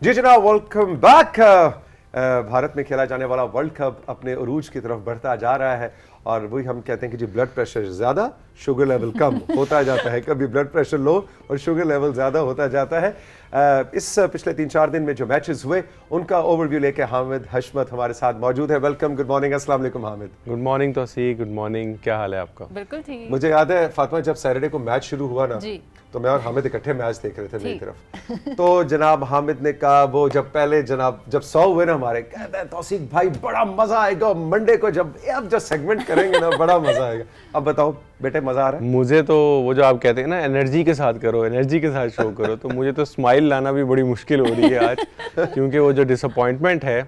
जी जनाब, welcome back. Bharat में खेला जाने वाला वर्ल्ड कप अपने उरूज की तरफ बढ़ता जा रहा है और वही हम कहते हैं कि जी ब्लड प्रेशर ज़्यादा, शुगर लेवल कम होता जाता है। कभी ब्लड प्रेशर लो और शुगर लेवल ज़्यादा होता जाता है। इस पिछले 3-4 दिन में जो मैचेस हुए उनका ओवरव्यू लेके हामिद हशमत हमारे साथ मौजूद है। वेलकम, गुड मॉर्निंग, अस्सलाम वालेकुम Hamid. Good morning Tausiq, good morning, क्या हाल है आपका? बिल्कुल ठीक। मुझे याद है फातिमा, जब सैटरडे को मैच शुरू हुआ ना जी। तो मैं और हामिद इकट्ठे मैच देख रहे थे मेरी तरफ। तो जनाब हामिद ने कहा, वो जब पहले जनाब जब 100 हुए ना हमारे, कहते हैं तौसीक भाई बड़ा मजा आएगा मंडे को जब अब जो सेगमेंट करेंगे ना बड़ा मजा आएगा। अब बताओ बेटे, मजा आ रहा है? मुझे तो वो जो आप कहते हैं ना एनर्जी के साथ करो, एनर्जी के साथ शो करो, तो मुझे तो स्माइल लाना भी बड़ी मुश्किल हो रही है आज क्योंकि वो जो डिसअपॉइंटमेंट है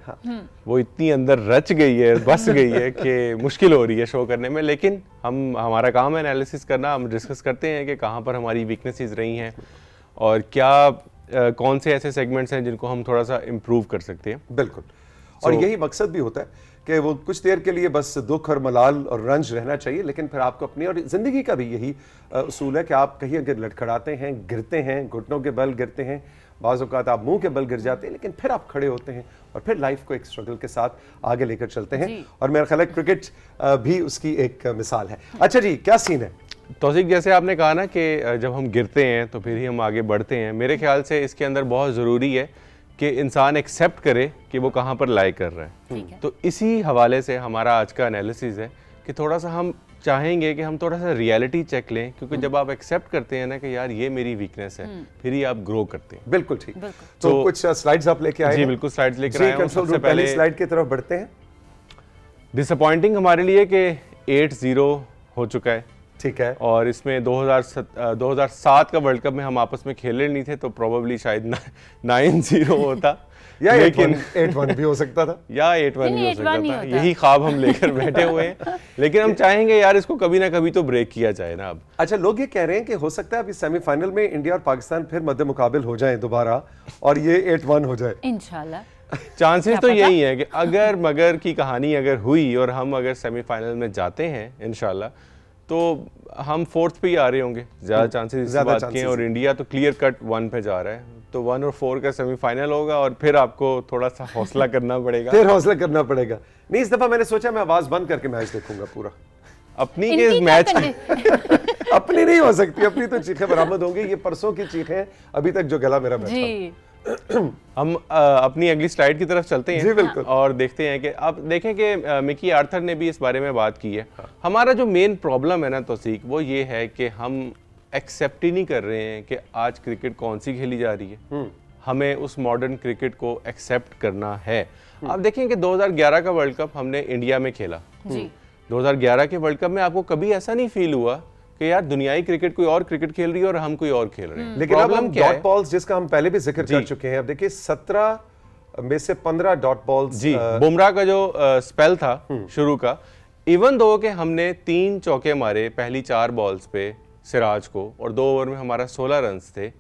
वो इतनी अंदर रच गई है, बस गई है कि मुश्किल हो रही है शो करने में। लेकिन हमारा काम है एनालिसिस करना। हम डिस्कस करते हैं कि कहाँ पर हमारी वीकनेसेस रही हैं और क्या कौन से ऐसे सेगमेंट्स हैं जिनको हम थोड़ा सा इम्प्रूव कर सकते हैं। बिल्कुल। और यही मकसद भी होता है कि वो कुछ देर के लिए बस दुख और मलाल और रंज रहना चाहिए, लेकिन फिर आपको अपनी और ज़िंदगी का भी यही उसूल है कि आप कहीं अगर लड़खड़ाते हैं, गिरते हैं, घुटनों के बल गिरते हैं, बाज़ औक़ात आप मुंह के बल गिर जाते हैं, लेकिन फिर आप खड़े होते हैं और फिर लाइफ को एक स्ट्रगल के साथ आगे लेकर चलते हैं। और मेरा ख्याल है क्रिकेट भी उसकी एक मिसाल है। अच्छा जी, क्या सीन है? तौसीक, जैसे आपने कहा ना कि जब हम गिरते हैं तो फिर ही हम आगे बढ़ते हैं, मेरे ख्याल से इसके अंदर बहुत ज़रूरी है कि इंसान एक्सेप्ट करे कि वो कहाँ पर लाई कर रहा है। तो इसी हवाले से हमारा आज का एनालिसिस है कि थोड़ा सा हम चाहेंगे कि हम थोड़ा सा रियलिटी चेक लें, क्योंकि जब आप एक्सेप्ट करते हैं ना कि यार ये मेरी वीकनेस है, फिर ही आप ग्रो करते हैं। बिल्कुल ठीक। तो कुछ स्लाइड्स आप लेके आए? जी बिल्कुल, स्लाइड्स लेकर आए हैं। सबसे पहले स्लाइड की तरफ बढ़ते हैं। डिसअपॉइंटिंग हमारे लिए कि 8-0 हो चुका है, ठीक है। और इसमें 2007 का वर्ल्ड कप में हम आपस में खेले नहीं थे तो प्रोबेबली शायद 9-0 होता या लेकिन 8-1 भी हो सकता था, या 8-1 भी हो सकता था। यही ख्वाब हम लेकर बैठे हुए हैं, लेकिन हम चाहेंगे यार इसको कभी ना कभी तो ब्रेक किया जाए ना अब। अच्छा, लोग ये कह रहे हैं कि हो सकता है अभी सेमीफाइनल में इंडिया और पाकिस्तान फिर मद्दे मुकाबिल हो जाएं दोबारा और ये 8-1 हो जाए इंशाल्लाह। चांसेस तो यही है कि अगर मगर की कहानी अगर हुई और हम अगर सेमीफाइनल में जाते हैं इंशाल्लाह, तो हम 4th पे ही आ रहे होंगे, ज़्यादा चांसेस इस बात के हैं। और इंडिया तो क्लियर कट 1 पे जा रहा है, तो 1 और 4 का सेमीफाइनल होगा और फिर आपको थोड़ा सा हौसला करना पड़ेगा। फिर हौसला करना पड़ेगा। नहीं, इस दफा मैंने सोचा मैं आवाज बंद करके मैच देखूंगा पूरा। अपनी के मैच अपनी नहीं हो सकती, अपनी तो चीखें बरामद होंगी। ये परसों की चीखें अभी तक जो गला मेरा बैठा। हम अपनी अगली स्लाइड की तरफ चलते हैं। जी बिल्कुल। और देखते हैं कि आप देखें कि मिकी आर्थर ने भी इस बारे में बात की है। हमारा जो मेन प्रॉब्लम है ना तौसीक, वो ये है कि हम एक्सेप्ट ही नहीं कर रहे हैं कि आज क्रिकेट कौन सी खेली जा रही है। हमें उस मॉडर्न क्रिकेट को एक्सेप्ट करना है। आप देखें कि 2011 का वर्ल्ड कप हमने इंडिया में खेला। 2011 के वर्ल्ड कप में आपको कभी ऐसा नहीं फील हुआ कि यार दुनियाई क्रिकेट कोई और क्रिकेट खेल रही है और हम कोई और खेल रहे हैं। लेकिन अब हम डॉट बॉल्स, जिसका हम पहले भी जिक्र कर चुके हैं, अब देखिए 17 में से 15 डॉट बॉल्स। जी, बुमराह का जो स्पेल था शुरू का, इवन दो कि हमने 3 चौके मारे पहली 4 बॉल्स पे सिराज को और 2 ओवर में हमारा 16 रन्स थे।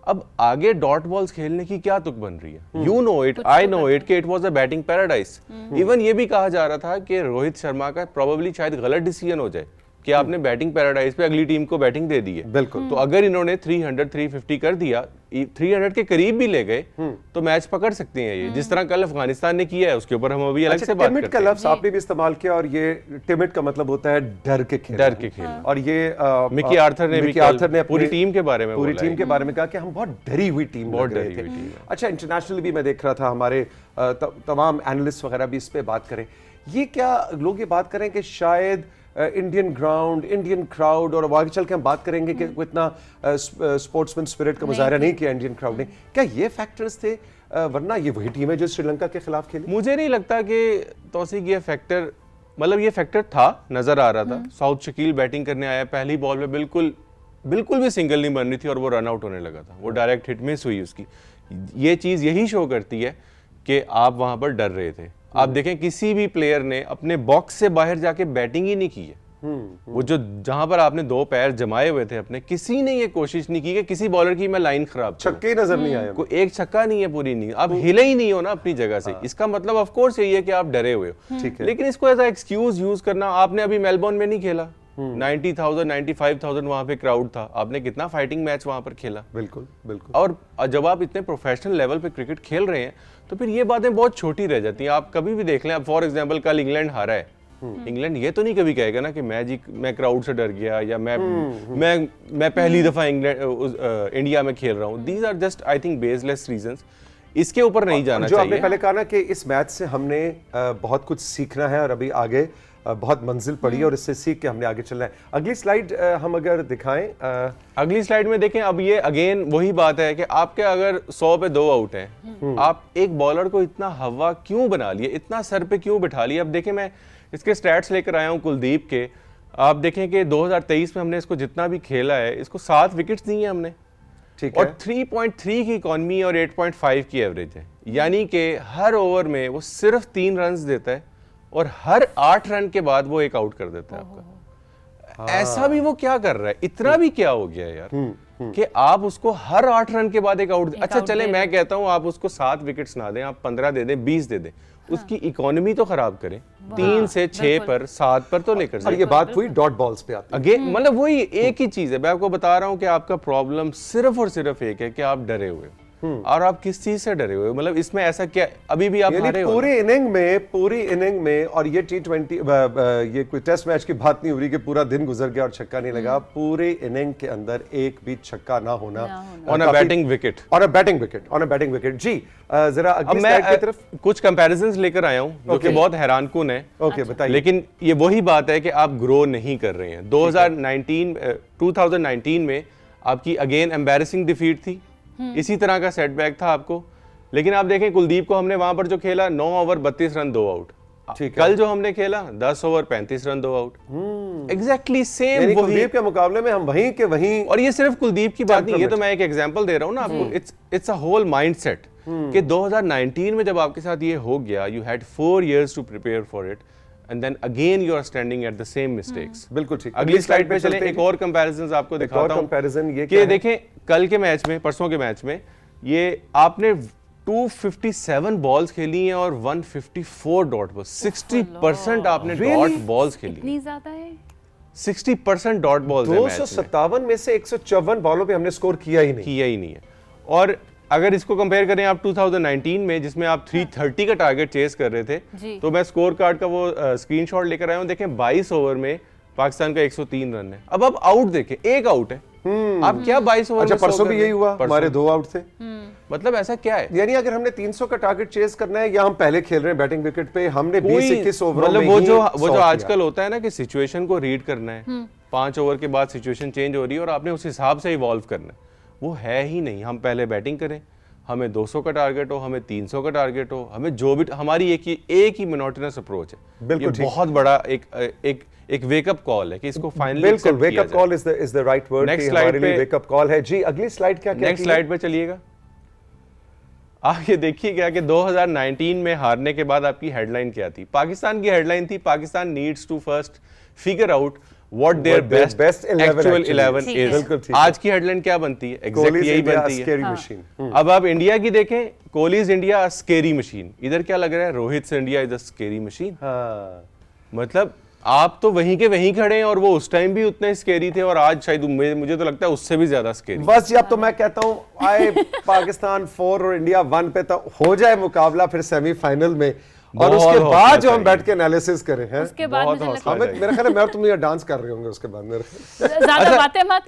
अब आगे डॉट बॉल्स खेलने की क्या तुक बन रही है? You know it, I know it कि it was a batting paradise. Even ये भी कहा जा रहा था कि रोहित शर्मा का प्रोबेबली शायद गलत डिसीजन हो जाए कि आपने बैटिंग पैराडाइज पे अगली टीम को बैटिंग दे दी है। बिल्कुल। तो अगर इन्होंने 300-350 कर दिया, 300 के करीब भी ले गए तो मैच पकड़ सकते हैं ये, जिस तरह कल अफगानिस्तान ने किया है। उसके ऊपर हम अभी अलग से बात करते हैं। का लफ्ज़ आपने भी इस्तेमाल किया, और ये टिमिड का मतलब होता है डर के खेल। और ये मिकी आर्थर ने पूरी टीम के बारे में कहा कि हम बहुत डरी हुई टीम, बहुत डरी हुई टीम। अच्छा, इंटरनेशनली भी मैं देख रहा था, हमारे तमाम एनालिस्ट वगैरह भी इस पे बात करें। ये क्या लोग ये बात करें कि शायद इंडियन ग्राउंड, इंडियन क्राउड, और आगे चल के हम बात करेंगे कि इतना स्पोर्ट्समैन स्पिरिट का मुजाहरा नहीं किया इंडियन क्राउड ने, क्या ये फैक्टर्स थे? वरना ये वही टीम है जो श्रीलंका के खिलाफ खेली। मुझे नहीं लगता कि तौसीक ये फैक्टर, मतलब ये फैक्टर था, नजर आ रहा था। साउथ शकील बैटिंग करने आया, पहली बॉल में बिल्कुल भी सिंगल नहीं बन रही थी और वो रन आउट होने लगा था। वो डायरेक्ट हिट मिस हुई उसकी। ये चीज़ यही शो करती है कि आप वहां पर डर रहे थे। आप देखें किसी भी प्लेयर ने अपने बॉक्स से बाहर जाके बैटिंग ही नहीं की है। वो जो जहां पर आपने 2 पैर जमाए हुए थे अपने, किसी ने ये कोशिश नहीं की कि किसी बॉलर की मैं लाइन खराब, छक्के नजर नहीं आए, कोई एक छक्का नहीं है पूरी नहीं, आप हिले ही नहीं हो ना अपनी जगह से। इसका मतलब ऑफ कोर्स यही है कि आप डरे हुए हो। लेकिन इसको एज अ एक्सक्यूज यूज करना, आपने अभी मेलबोर्न में नहीं खेला, 90,000 95,000 वहां पे क्राउड था। आपने कितना फाइटिंग मैच वहां पर खेला। बिल्कुल बिल्कुल। और जब आप इतने प्रोफेशनल लेवल पे क्रिकेट खेल रहे हैं तो फिर ये बातें बहुत छोटी रह जाती हैं। आप कभी भी देख लें, आप फॉर एग्जांपल कल इंग्लैंड हारा है, इंग्लैंड ये तो नहीं कभी कहेगा ना कि मैं क्राउड से डर गया या मैं पहली दफा इंडिया में खेल रहा हूँ। These are just I think baseless reasons. इसके ऊपर नहीं जाना जो चाहिए। आपने पहले कहा ना कि इस मैच से हमने बहुत कुछ सीखना है और अभी आगे बहुत मंजिल पड़ी है और इससे सीख के हमने आगे चलना है। अगली स्लाइड हम अगर दिखाएं, अगली स्लाइड में देखें। अब ये अगेन वही बात है कि आपके अगर 100 पे 2 आउट हैं, आप एक बॉलर को इतना हवा क्यों बना लिए, इतना सर पे क्यों बिठा लिया। अब देखें, मैं इसके स्टैट्स लेकर आया हूं कुलदीप के। आप देखें कि 2023 में हमने इसको जितना भी खेला है, इसको 7 विकेट्स दी हैं हमने, ठीक और है, 3.3 की इकॉनमी और 8.5 की एवरेज है। यानी कि हर ओवर में वो सिर्फ 3 रन देता है और हर 8 रन के बाद वो एक आउट कर देता है आपका। ऐसा भी वो क्या कर रहा है, इतना भी क्या हो गया यार कि आप उसको हर 8 रन के बाद एक आउट। अच्छा चले, मैं कहता हूं आप उसको 7 विकेट्स ना दें, आप 15 दे दें, 20 दे दें, उसकी इकोनॉमी तो खराब करें। 3 से 6 पर 7 पर तो लेकर और ये बात हुई डॉट बॉल्स पे आती है। अगेन मतलब वही एक ही चीज है। मैं आपको बता रहा हूं कि आपका प्रॉब्लम सिर्फ और सिर्फ एक है कि आप डरे हुए हो। और आप किस चीज से डरे हुए हो, मतलब इसमें ऐसा क्या, अभी भी आप हारे हो। पूरी इनिंग में और ये T20 ये कोई टेस्ट मैच की बात नहीं हो रही कि पूरा दिन गुजर गया और छक्का नहीं लगा। पूरे इनिंग के अंदर एक भी छक्का ना होना on a batting wicket, on a batting wicket. जी जरा अगली स्लाइड की तरफ कुछ कंपैरिजंस लेकर आया हूं जो कि बहुत हैरानकुन है। ओके बताइए। लेकिन ये वही बात है कि आप ग्रो नहीं कर रहे हैं। 2019 में आपकी अगेन एम्बैरेसिंग डिफीट थी, इसी तरह का सेटबैक था आपको। लेकिन आप देखें कुलदीप को हमने वहां पर जो खेला 9 ओवर 32 रन 2 आउट। कल जो हमने खेला 10 over 35 run 2 out. Exactly same वही। कुलदीप के मुकाबले में हम वहीं के वहीं। और ये सिर्फ कुलदीप की बात नहीं, ये तो मैं एक एग्जांपल दे रहा हूं ना आपको। इट्स अ होल माइंडसेट कि 2019 में जब आपके साथ ये हो गया, you had 4 years to prepare for it and then again you are standing at the same mistakes. बिल्कुल ठीक। अगली स्लाइड पे चलें, एक और कंपैरिजंस आपको दिखाता हूं। कंपैरिजन ये कि देखें कल के मैच में, परसों के मैच में, ये आपने 257 बॉल्स खेली हैं और 154 डॉट बॉल्स। 60% आपने डॉट बॉल्स खेली। इतनी ज्यादा है? 60% डॉट बॉल्स है मैच में। 257 में से 154 बॉलों पे हमने स्कोर किया ही नहीं है। और अगर इसको कंपेयर करें आप 2019 में, जिसमें आप 330 का टारगेट चेस कर रहे थे, तो मैं स्कोर कार्ड का वो स्क्रीनशॉट लेकर आया हूं। देखें 22 ओवर में पाकिस्तान का 103 रन है। अब आप आउट देखें, एक आउट है। आप क्या 22 ओवर अच्छा, परसों भी यही हुआ, हमारे 2 आउट थे। मतलब ऐसा क्या है? यानी अगर हमने 300 का टारगेट चेस करना है या हम पहले खेल रहे हैं बैटिंग विकेट पे, हमने 20-21 ओवर मतलब वो जो आजकल होता है ना कि सिचुएशन को रीड करना है, 5 ओवर के बाद सिचुएशन चेंज हो रही है और आपने उस हिसाब से इवॉल्व करना है, वो है ही नहीं। हम पहले बैटिंग करें, हमें 200 का टारगेट हो, हमें 300 का टारगेट हो, हमें जो भी, हमारी एक ही मोनोटोनस अप्रोच है। बिल्कुल ये बहुत बड़ा एक वेकअप कॉल है कि इसको फाइनली बिल्कुल wake up call is the right word. Next slide पे वेकअप कॉल है। जी अगली स्लाइड क्या नेक्स्ट स्लाइड पे चलिएगा। आप ये देखिएगा कि 2019 में हारने के बाद आपकी हेडलाइन क्या थी। पाकिस्तान की हेडलाइन थी, Pakistan needs to first figure out what their best actual 11 is. आज की हेडलाइन क्या बनती है? एग्जैक्टली यही बनती है। अब आप इंडिया की देखें, Kohli is India scary machine. इधर क्या लग रहा है? Rohit India is a scary machine. मतलब आप तो वहीं के वहीं खड़े हैं और वो उस टाइम भी उतने स्केरी थे और आज शायद मुझे तो लगता है उससे भी ज्यादा स्केरी। बस अब तो मैं कहता हूं आए पाकिस्तान 4 और इंडिया 1 पे तो हो जाए मुकाबला फिर सेमीफाइनल में, और उसके बाद जो हम बैठ के एनालिसिस करें हैं, उसके बाद मुझे लगता है मेरा ख्याल है मैं और तुम ये डांस कर रहे होंगे उसके बाद मेरे ज्यादा बातें मत।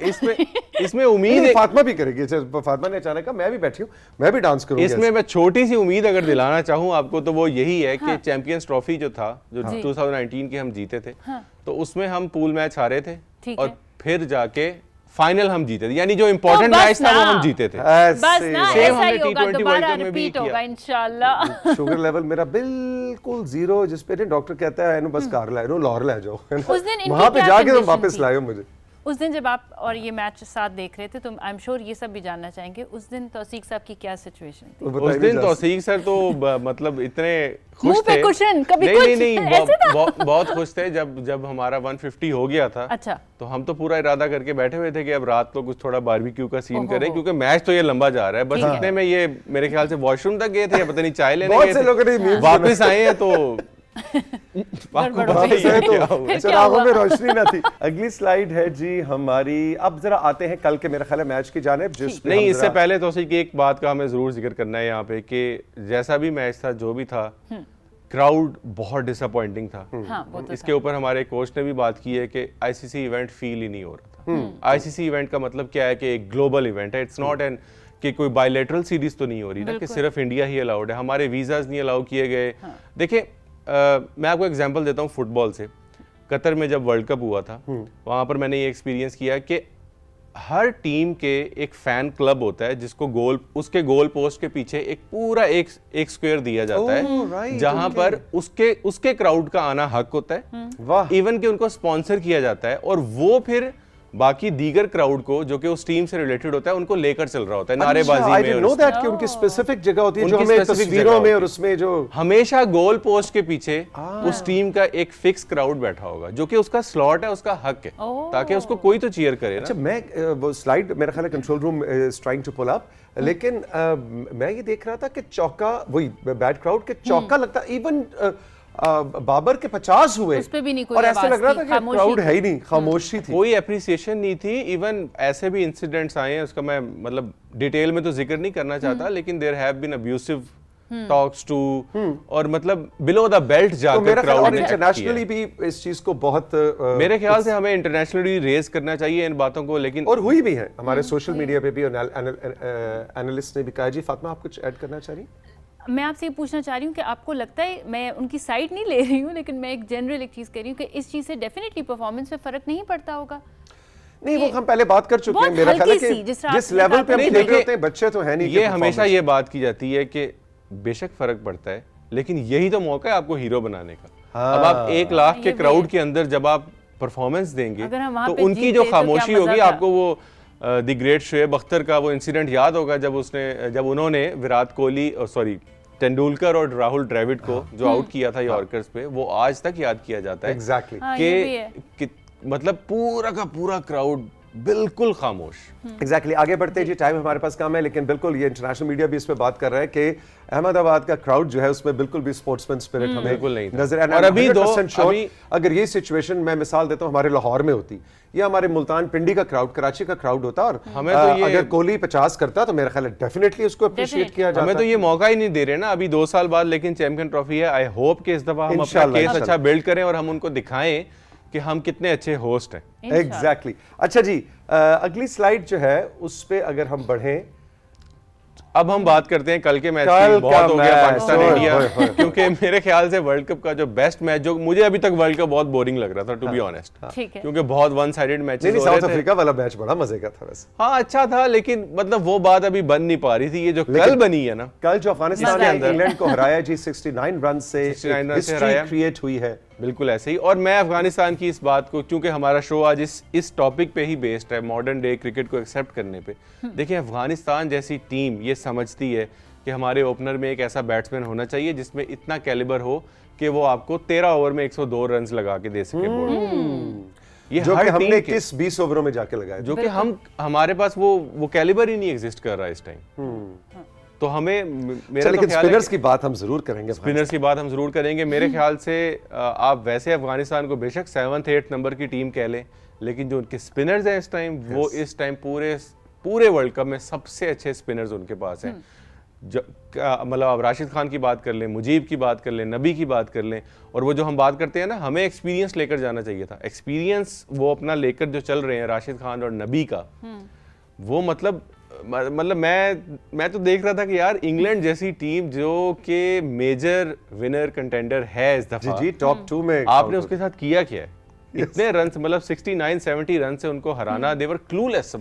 इसमें उम्मीद है फातिमा भी करेगी। फातिमा ने अचानक कहा मैं भी बैठी हूं, मैं भी डांस करूंगी। इसमें मैं छोटी सी उम्मीद अगर दिलाना चाहूं आपको तो वो यही है कि चैंपियंस ट्रॉफी जो था, जो 2019 की हम जीते थे, तो उसमें हम पूल मैच हारे थे और फिर जाके फाइनल हम जीते थे। यानी जो इंपॉर्टेंट मैच था वो हम जीते थे। बस ना, सेम ऐसा ही हमने होगा, T20 दोबारा वर्ल्ड कप में भी रिपीट होगा किया। इंशाल्लाह। शुगर लेवल मेरा बिल्कुल 0, जिस पे डॉक्टर कहता है बस कार लाए लाहौर ले जाओ, उस दिन इनकी वहां पे क्या जाके तुम condition वापस थी? लाए हो मुझे। उस दिन जब आप और ये मैच साथ देख रहे थे तो आई एम श्योर ये सब भी जानना चाहेंगे, उस दिन तौसीक साहब की क्या सिचुएशन थी? उस दिन तौसीक सर तो मतलब इतने खुश मुंह पे थे। कुशन, कभी कुछ, नहीं ऐसे था? बहुत खुश थे जब हमारा 150 हो गया था। अच्छा। तो हम तो पूरा इरादा करके बैठे हुए थे कि अब रात को कुछ थोड़ा बारबेक्यू का सीन करें, क्योंकि मैच तो ये लंबा जा रहा है। बस इतने में ये मेरे ख्याल से वॉशरूम तक गए थे या पता नहीं चाय लेने गए थे, वापस आए हैं तो आपको गड़बड़ पता हो ही है तो क्या हुआ। अच्छा, क्या आंखों हुआ? में रोशनी ना थी। अगली स्लाइड है जी हमारी। अब जरा आते हैं कल के मेरा ख्याल है मैच की जानिब, जिसमें नहीं, हम इससे जरा- पहले तो की एक बात का हमें जरूर जिक्र करना है यहाँ पे कि जैसा भी मैच था, जो भी था, क्राउड बहुत डिसअपॉइंटिंग था। हाँ वो तो इसके ऊपर हमारे कोच ने भी बात की है कि आईसीसी इवेंट फील ही नहीं हो रहा था। आईसीसी इवेंट का मतलब क्या है कि एक ग्लोबल इवेंट है, इट्स नॉट एन कि कोई बायलैटरल सीरीज तो नहीं हो रही ना कि बिल्कुल। सिर्फ इंडिया ही अलाउड है, हमारे वीजाज नहीं अलाउ किए गए। देखिए मैं आपको एग्जांपल देता हूँ फुटबॉल से। कतर में जब वर्ल्ड कप हुआ था, वहां पर मैंने ये एक्सपीरियंस किया कि हर टीम के एक फैन क्लब होता है जिसको उसके गोल पोस्ट के पीछे एक पूरा एक स्क्वायर दिया जाता है, right, जहां पर उसके क्राउड का आना हक होता है। वाह, इवन कि उनको स्पॉन्सर किया जाता है और वो फिर बाकी दीगर क्राउड को जो कि उस टीम से रिलेटेड होता है उनको लेकर चल रहा होता है नारेबाजी आई में। डिडंट और नो इसमें। दैट कि उनकी स्पेसिफिक जगह होती है जो उनकी हमें specific तस्वीरों जगह में होती और है। उसमें जो हमेशा गोल पोस्ट के पीछे उस टीम का एक फिक्स क्राउड बैठा होगा जो कि उसका स्लॉट है, उसका हक है, ओह। ताकि उसको कोई तो चीयर करे अच्छा, ना। मैं वो स्लाइड मेरा ख्याल है control room is trying to pull up, लेकिन मैं ये देख रहा था कि चौका, वही बैड क्राउड के चौका लगता, इवन बाबर के 50 हुए उस पे भी नहीं कोई और ऐसे आवाज लग रहा थी, था कि खामोशी क्राउड थी। है ही नहीं, खामोशी थी। कोई अप्रिसिएशन नहीं थी। इवन ऐसे भी इंसिडेंट्स आए हैं, उसका मैं मतलब डिटेल में तो जिक्र नहीं करना चाहता, लेकिन there have been abusive talks too, और मतलब बिलो द बेल्ट तो जाकर मेरा ख्याल क्राउड और ने act इंटरनेशनली किया है। भी इस चीज को बहुत मेरे ख्याल से हमें इंटरनेशनली रेज करना चाहिए इन बातों को, लेकिन और हुई भी है हमारे सोशल मीडिया पे भी, एनालिस्ट ने भी कहा। जी फातिमा, आप कुछ ऐड करना चाह रही? मैं आपसे ये पूछना चाह रही हूँ कि आपको लगता है, मैं उनकी साइड नहीं ले रही हूँ, लेकिन मैं एक जनरल एक चीज़ कह रही हूँ कि इस चीज़ से डेफिनेटली परफॉर्मेंस में फ़र्क नहीं पड़ता होगा। नहीं, वो हम पहले बात कर चुके हैं। बहुत मेरा ख्याल है हल्की सी, कि जिस तरह जिस आपने लेवल कहा पे हम था। खेल नहीं, रहे होते हैं, बच्चे तो है नहीं ये कि हमेशा performance- ये बात की जाती है कि बेशक फर्क पड़ता है, लेकिन यही तो मौका है आपको हीरो बनाने का। अब आप 1 लाख ये के भी क्राउड है। के अंदर जब आप परफॉर्मेंस देंगे अगर हम वहाँ तो पे उनकी जीत जो गए तो क्या खामोशी मजा होगी, था। आपको वो द ग्रेट शोएब अख्तर का वो इंसिडेंट याद होगा जब उन्होंने विराट कोहली, सॉरी तेंदुलकर और राहुल द्रविड़ को जो आउट किया था यॉर्कर्स पे, वो आज तक याद किया जाता है। Exactly. हाँ, ये भी है। कि मतलब पूरा का पूरा क्राउड बिल्कुल खामोश। एग्जैक्टली आगे बढ़ते हैं जी, टाइम हमारे पास कम है, लेकिन बिल्कुल ये इंटरनेशनल मीडिया भी इस पे बात कर रहा है कि अहमदाबाद का क्राउड जो है उसमें बिल्कुल भी स्पोर्ट्समैन स्पिरिट हमें बिल्कुल नहीं था। नजर और अभी 100% sure, अभी अगर ये सिचुएशन मैं मिसाल देता हूँ हमारे लाहौर में होती, या हमारे मुल्तान पिंडी का क्राउड, कराची का क्राउड होता, और हमें तो ये- अगर कोहली 50 करता तो मेरा ख्याल है डेफिनेटली उसको अप्रिशिएट Definitely. किया जाता। हमें तो ये मौका ही नहीं दे रहे ना, अभी 2 साल बाद लेकिन चैंपियन ट्रॉफी है। आई होप कि इस दफा हम अपना इंशाल्लाह, केस इंशाल्लाह। अच्छा बिल्ड करें और हम उनको दिखाएं कि हम कितने अच्छे होस्ट हैं। एग्जैक्टली अच्छा जी, अगली स्लाइड जो है उस पे अगर हम बढ़ें, अब हम बात करते हैं कल के मैच कल की। बहुत का हो गया मैच, पाकिस्तान ओए, इंडिया, ओए, ओए। क्योंकि मेरे ख्याल से वर्ल्ड कप का जो बेस्ट मैच, जो मुझे अभी तक वर्ल्ड कप बहुत बोरिंग लग रहा था टू बी ऑनेस्ट, ठीक है। क्योंकि बहुत वन साइडेड नहीं मैचेस नहीं, हो साउथ रहे थे। अफ्रीका वाला मैच बड़ा मजे का था वैसे। हाँ अच्छा था, लेकिन मतलब वो बात अभी बन नहीं पा रही थी। ये जो कल बनी है ना, कल जो अफगानिस्तान मजा ने आ गया। इंग्लैंड को हराया जी 69 रन से, 69 रन से हिस्ट्री हराया। क्रिएट हुई है। बिल्कुल ऐसे ही। और मैं अफगानिस्तान की इस बात को, क्योंकि हमारा शो आज इस टॉपिक पे ही बेस्ड है, मॉडर्न डे क्रिकेट को एक्सेप्ट करने पे। देखिए अफगानिस्तान जैसी टीम ये समझती है कि हमारे ओपनर में एक ऐसा बैट्समैन होना चाहिए जिसमें इतना कैलिबर हो कि वो आपको 13 ओवर में 102 रन्स लगा के दे सके बोर्ड। ये जो कि हर हमने टीम के, 21-20 ओवरों में जाके लगाया। जो कि हमारे पास वो कैलिबर ही नहीं एग्जिस्ट कर रहा इस टाइम। तो हमें मेरा तो लेकिन ख्याल है स्पिनर्स कि की बात हम जरूर करेंगे। स्पिनर्स की बात हम जरूर करेंगे। मेरे ख्याल से आप वैसे अफगानिस्तान को बेशक 7th-8th नंबर की टीम कह लें, लेकिन जो उनके स्पिनर्स हैं इस टाइम, वो इस टाइम पूरे वर्ल्ड कप में सबसे अच्छे स्पिनर्स उनके पास हैं। मतलब आप राशिद खान की बात कर लें, मुजीब की बात कर लें, नबी की बात कर लें, और वो जो हम बात करते हैं ना, हमें एक्सपीरियंस लेकर जाना चाहिए था। एक्सपीरियंस वो अपना लेकर जो चल रहे हैं राशिद खान और नबी का, वो मतलब मैं तो देख रहा था कि यार इंग्लैंड जैसी टीम जो कि मेजर विनर कंटेंडर है इस दफा, जी टॉप 2 में आपने उसके साथ किया क्या है? इतने रन, मतलब 69-70 रन से उनको हराना, दे वर क्लूलेस।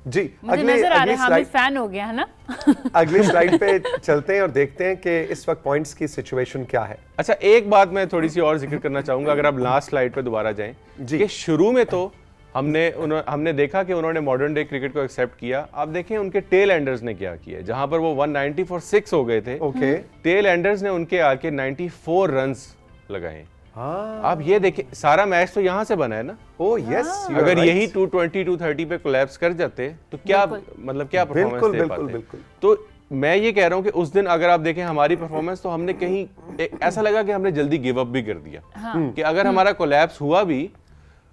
जी मुझे नजर आ रहा है हामिद फैन हो गया है ना। अगली स्लाइड पे चलते हैं और देखते हैं कि इस वक्त पॉइंट्स की सिचुएशन क्या है। अच्छा, एक बात मैं थोड़ी सी और जिक्र करना चाहूंगा, अगर आप लास्ट स्लाइड पे दोबारा जाएं, कि शुरू में तो हमने देखा कि उन्होंने मॉडर्न डे क्रिकेट को एक्सेप्ट किया। आप देखें उनके टेल एंडर्स ने क्या किया, जहां पर वो 190 फॉर 6 हो गए थे, ओके, टेल एंडर्स ने उनके आके 94 रन्स लगाए। हाँ, आप ये देखें, सारा मैच तो यहां से बना है ना। ओ यस, अगर यही 220-230 पे कोलैप्स कर जाते तो क्या, मतलब क्या परफॉर्मेंस बिल्कुल दे बिल्कुल पाते। बिल्कुल। तो मैं ये कह रहा हूँ कि उस दिन अगर आप देखें हमारी परफॉर्मेंस, तो हमने कहीं ऐसा लगा कि हमने जल्दी गिव अप भी कर दिया। कि अगर हमारा कोलैप्स हुआ भी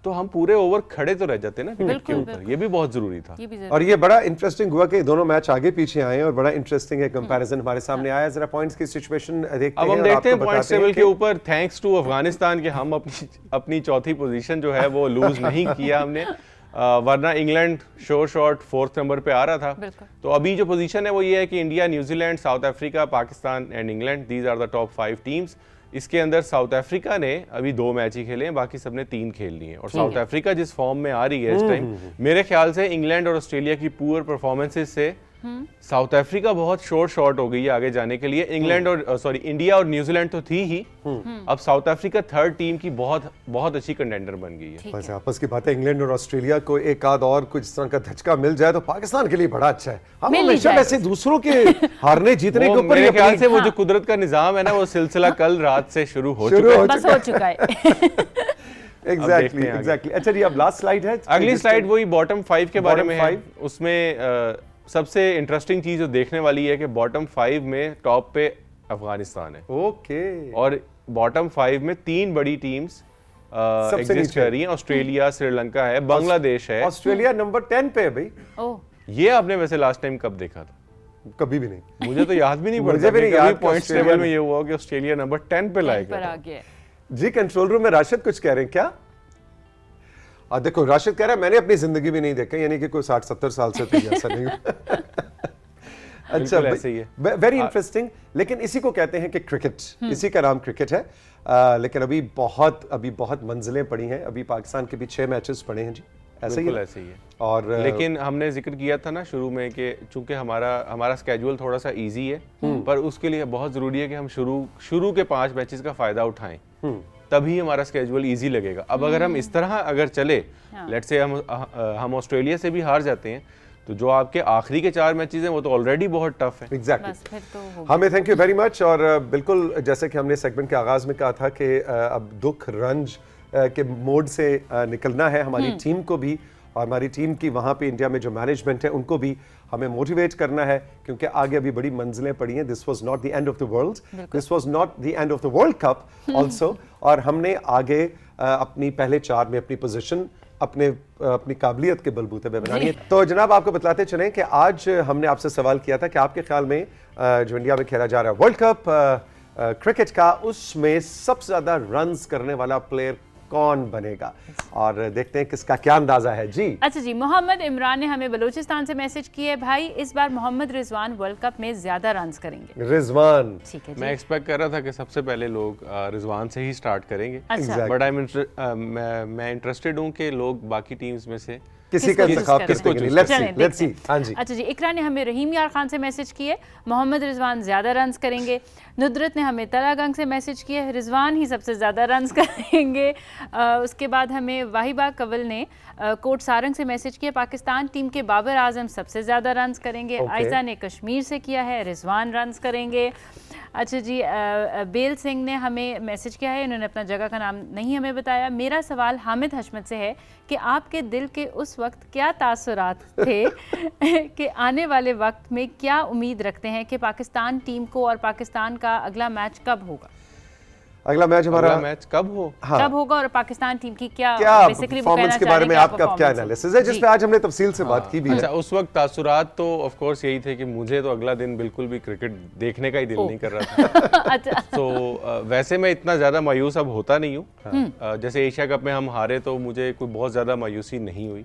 तो हम पूरे ओवर खड़े तो रह जाते ना विकेट के ऊपर, ये भी बहुत जरूरी था। और ये बड़ा इंटरेस्टिंग हुआ कि दोनों मैच आगे पीछे आए और बड़ा इंटरेस्टिंग है कंपैरिजन हमारे सामने आया। जरा पॉइंट्स की सिचुएशन देखते हैं। अब हम देखते हैं पॉइंट्स टेबल के ऊपर, थैंक्स टू अफगानिस्तान के हम अपनी चौथी पोजीशन जो है वो लूज नहीं किया हमने, वरना इंग्लैंड शोर शॉट 4th नंबर पे आ रहा था। तो अभी जो पोजीशन है वो ये है कि India, New Zealand, South Africa, Pakistan and England, these are the top 5 teams. इसके अंदर साउथ अफ्रीका ने अभी 2 मैच ही खेले हैं, बाकी सबने 3 खेल लिए हैं। और साउथ अफ्रीका जिस फॉर्म में आ रही है इस टाइम, मेरे ख्याल से इंग्लैंड और ऑस्ट्रेलिया की पुअर परफॉर्मेंसेस से साउथ अफ्रीका बहुत शॉर्ट हो गई है आगे जाने के लिए। इंग्लैंड और इंडिया और न्यूजीलैंड तो थी ही, अब साउथ अफ्रीका 3rd टीम की बहुत अच्छी कंटेंडर बन गई है। बस आपस की बात है, इंग्लैंड और ऑस्ट्रेलिया को एक आध और कुछ इस तरह का धचका मिल जाए तो पाकिस्तान के लिए बड़ा अच्छा है। हम हमेशा वैसे दूसरों के हारने जीतने के ऊपर, मेरे ख्याल से वो जो कुदरत का निजाम है ना, वो सिलसिला कल रात से शुरू हो चुका है। एग्जैक्टली। अच्छा जी, अब लास्ट स्लाइड है, अगली स्लाइड वही बॉटम 5 के बारे में है। उसमें सबसे इंटरेस्टिंग चीज जो देखने वाली है कि बॉटम 5 में टॉप पे अफगानिस्तान है। ओके। और बॉटम 5 में 3 बड़ी टीम्स एग्जिस्ट कर रही हैं। ऑस्ट्रेलिया, श्रीलंका है, बांग्लादेश है। ऑस्ट्रेलिया नंबर 10 पे है भाई। ये आपने वैसे लास्ट टाइम कब देखा था? कभी भी नहीं, मुझे तो याद भी नहीं पड़ता। मुझे भी नहीं याद। पॉइंट्स टेबल में ये हुआ कि ऑस्ट्रेलिया नंबर 10 पे लाएगा जी। कंट्रोल रूम में राशिद कुछ कह रहे हैं क्या? देखो, राशिद कह रहा है मैंने अपनी जिंदगी भी नहीं देखा, यानी कि कोई 60-70 साल से तो ऐसा नहीं। अच्छा, ऐसे ही है। Very interesting. लेकिन इसी को कहते हैं कि क्रिकेट, इसी का नाम क्रिकेट है। लेकिन अभी बहुत मंजिलें पड़ी हैं। अभी पाकिस्तान के भी 6 मैचेस पड़े हैं जी। ऐसे ही है। और लेकिन हमने जिक्र किया था ना शुरू में कि चूंकि हमारा स्केड्यूल थोड़ा सा इजी है, पर उसके लिए बहुत जरूरी है कि हम शुरू के 5 मैचेस का फायदा उठाएं, तभी हमारा स्केड्यूल इजी लगेगा। अब अगर हम इस तरह अगर चले, लेट्स से हम ऑस्ट्रेलिया से भी हार जाते हैं, तो जो आपके आखिरी के 4 मैचेस हैं वो तो ऑलरेडी बहुत टफ है। एग्जैक्टली। हमें थैंक यू वेरी मच। और बिल्कुल जैसे कि हमने सेगमेंट के आगाज में कहा था कि अब दुख रंज के मोड से निकलना है हमारी टीम को भी, और हमारी टीम की वहाँ पे इंडिया में जो मैनेजमेंट है उनको भी हमें मोटिवेट करना है, क्योंकि आगे अभी बड़ी मंजिलें पड़ी हैं। This was not the end of the world, this was not the end of the world cup also. और हमने आगे अपनी पहले 4 में अपनी पोजीशन अपनी काबिलियत के बलबूते पे बनानी है। तो जनाब, आपको बतलाते चलें कि आज हमने आपसे सवाल किया था कि आपके ख्याल में जो इंडिया में खेला जा रहा है वर्ल्ड कप क्रिकेट का, उसमें सबसे ज्यादा रन्स करने वाला प्लेयर कौन बनेगा, और देखते हैं किसका क्या अंदाजा है जी। अच्छा जी, मोहम्मद इमरान ने हमें बलूचिस्तान से मैसेज किया है, भाई इस बार मोहम्मद रिजवान वर्ल्ड कप में ज्यादा रन्स करेंगे। रिजवान, ठीक है जी। मैं एक्सपेक्ट कर रहा था कि सबसे पहले लोग रिजवान से ही स्टार्ट करेंगे। अच्छा। बट मैं इंटरेस्टेड हूं कि लोग बाकी टीम्स में से किसी का इंतखाब किसको करेंगे। Let's see. हां जी। अच्छा जी, इकरा ने हमें रहीम यार खान से मैसेज किया, मोहम्मद रिजवान ज्यादा रन्स करेंगे। नुदरत ने हमें तलागंग से मैसेज किया, रिजवान ही सबसे ज्यादा रन्स करेंगे। उसके बाद हमें वाहिबा कवल ने कोट सारंग से मैसेज किया, पाकिस्तान टीम के बाबर आजम सबसे ज्यादा रन्स करेंगे। आयजा ने कश्मीर से किया है, रिजवान रन्स करेंगे। अच्छा जी, बेल सिंह ने हमें मैसेज किया है, इन्होंने अपना जगह का नाम नहीं हमें बताया। मेरा सवाल हामिद हशमत से है कि आपके दिल के उस वक्त क्या तासुरात थे कि आने वाले वक्त में क्या उम्मीद रखते हैं कि पाकिस्तान टीम को, और पाकिस्तान का अगला मैच कब होगा? अगला मैच हमारा मैच कब हाँ। कब होगा, और पाकिस्तान टीम की क्या परफॉर्मेंस के बारे में आपका क्या एनालिसिस है, जिस पे आज हमने तफसील से बात की भी है। अच्छा, उस वक्त तासुरात तो ऑफ कोर्स यही थे कि मुझे तो अगला दिन बिल्कुल भी क्रिकेट देखने का ही दिल नहीं कर रहा था। अच्छा। तो वैसे मैं इतना ज्यादा मायूस अब होता नहीं हूँ। जैसे एशिया कप में हम हारे तो मुझे कोई बहुत ज्यादा मायूसी नहीं हुई,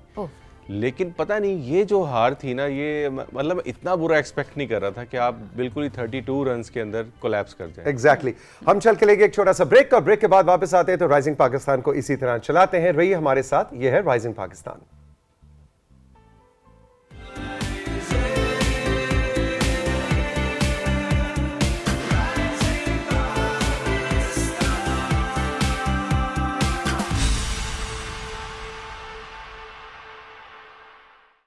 लेकिन पता नहीं ये जो हार थी ना, ये मतलब इतना बुरा एक्सपेक्ट नहीं कर रहा था कि आप बिल्कुल ही 32 रन्स के अंदर कोलैप्स कर जाए। एग्जैक्टली। हम चल के लेंगे एक छोटा सा ब्रेक, और ब्रेक के बाद वापस आते हैं तो राइजिंग पाकिस्तान को इसी तरह चलाते हैं। रहिए हमारे साथ, ये है राइजिंग पाकिस्तान।